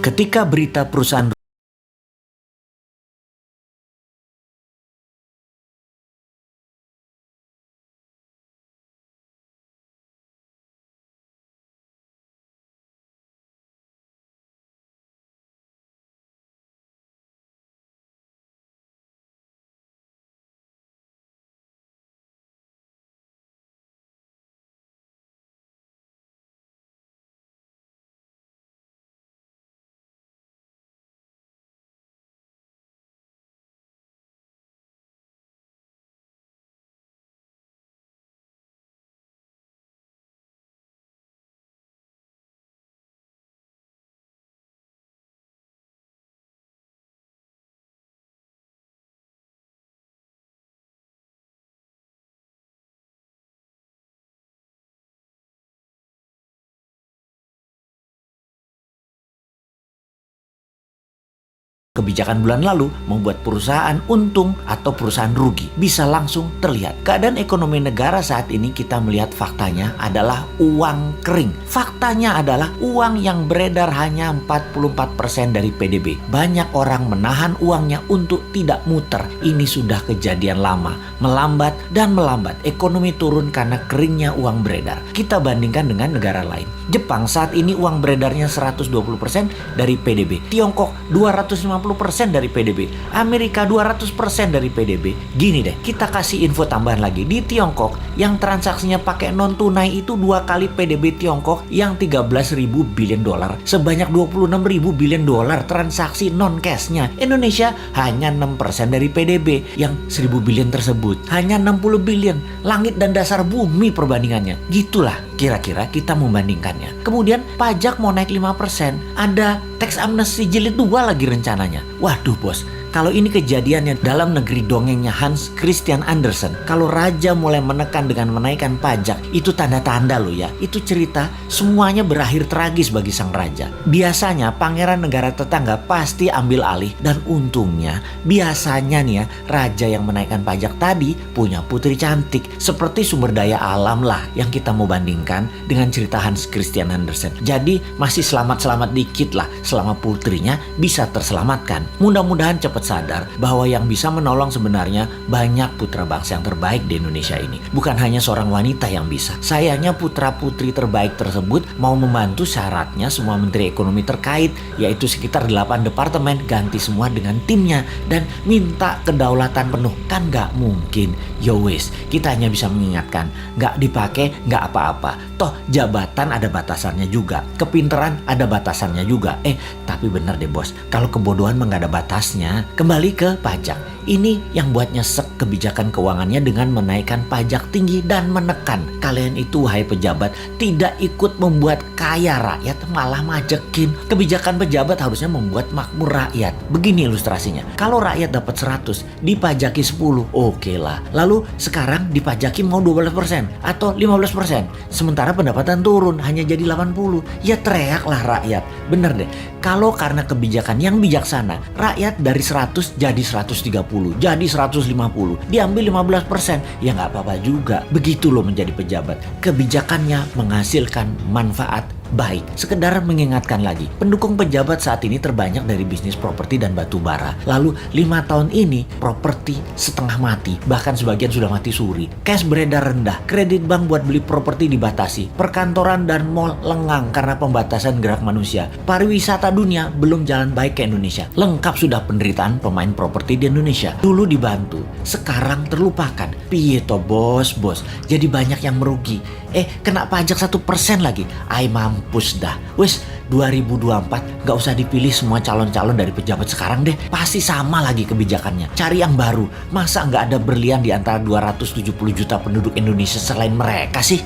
Ketika berita perusahaan kebijakan bulan lalu membuat perusahaan untung atau perusahaan rugi bisa langsung terlihat. Keadaan ekonomi negara saat ini kita melihat faktanya adalah uang kering. Faktanya adalah uang yang beredar hanya 44% dari PDB. Banyak orang menahan uangnya untuk tidak muter. Ini sudah kejadian lama. Melambat dan melambat. Ekonomi turun karena keringnya uang beredar. Kita bandingkan dengan negara lain. Jepang saat ini uang beredarnya 120% dari PDB. Tiongkok 250% dari PDB. Amerika 200% dari PDB. Gini deh, kita kasih info tambahan lagi. Di Tiongkok yang transaksinya pakai non tunai itu 2 kali PDB Tiongkok yang 13.000 billion dolar. Sebanyak 26.000 billion dolar transaksi non cashnya. Indonesia hanya 6% dari PDB yang 1.000 billion tersebut. Hanya 60 billion. Langit dan dasar bumi perbandingannya. Gitulah kira-kira kita membandingkannya. Kemudian pajak mau naik 5%. Ada tax amnesty jilid 2 lagi rencananya. Waduh bos, kalau ini kejadiannya dalam negeri dongengnya Hans Christian Andersen, kalau raja mulai menekan dengan menaikkan pajak, itu tanda-tanda loh ya. Itu cerita semuanya berakhir tragis bagi sang raja. Biasanya pangeran negara tetangga pasti ambil alih, dan untungnya biasanya nih ya, raja yang menaikkan pajak tadi punya putri cantik. Seperti sumber daya alam lah yang kita mau bandingkan dengan cerita Hans Christian Andersen. Jadi masih selamat-selamat dikit lah selama putrinya bisa terselamatkan. Mudah-mudahan cepat sadar bahwa yang bisa menolong sebenarnya banyak putra bangsa yang terbaik di Indonesia ini. Bukan hanya seorang wanita yang bisa. Sayangnya putra-putri terbaik tersebut mau membantu syaratnya semua menteri ekonomi terkait, yaitu sekitar 8 departemen, ganti semua dengan timnya dan minta kedaulatan penuh. Kan gak mungkin. Yo wis, kita hanya bisa mengingatkan, gak dipakai gak apa-apa. Toh jabatan ada batasannya juga, kepinteran ada batasannya juga. Tapi bener deh bos, kalau kebodohan mah gak ada batasnya. Kembali ke pajak. Ini yang buat nyesek kebijakan keuangannya dengan menaikkan pajak tinggi dan menekan. Kalian itu wahai pejabat tidak ikut membuat kaya rakyat, malah majekin. Kebijakan pejabat harusnya membuat makmur rakyat. Begini ilustrasinya. Kalau rakyat dapat 100, dipajaki 10, oke lah. Lalu sekarang dipajaki mau 12% atau 15%. Sementara pendapatan turun hanya jadi 80. Ya teriaklah rakyat. Bener deh. Kalau karena kebijakan yang bijaksana, rakyat dari 100 jadi 130, jadi 150, diambil 15%, ya nggak apa-apa juga. Begitu loh menjadi pejabat. Kebijakannya menghasilkan manfaat baik. Sekedar mengingatkan lagi, pendukung pejabat saat ini terbanyak dari bisnis properti dan batu bara. Lalu 5 tahun ini properti setengah mati, bahkan sebagian sudah mati suri. Cash beredar rendah, kredit bank buat beli properti dibatasi, perkantoran dan mal lengang karena pembatasan gerak manusia. Pariwisata dunia belum jalan baik ke Indonesia. Lengkap sudah penderitaan pemain properti di Indonesia. Dulu dibantu, sekarang terlupakan. Piye toh bos, jadi banyak yang merugi. Kena pajak 1% lagi. Mampus dah. Wes 2024 gak usah dipilih semua calon-calon dari pejabat sekarang deh. Pasti sama lagi kebijakannya. Cari yang baru. Masa gak ada berlian di antara 270 juta penduduk Indonesia selain mereka sih?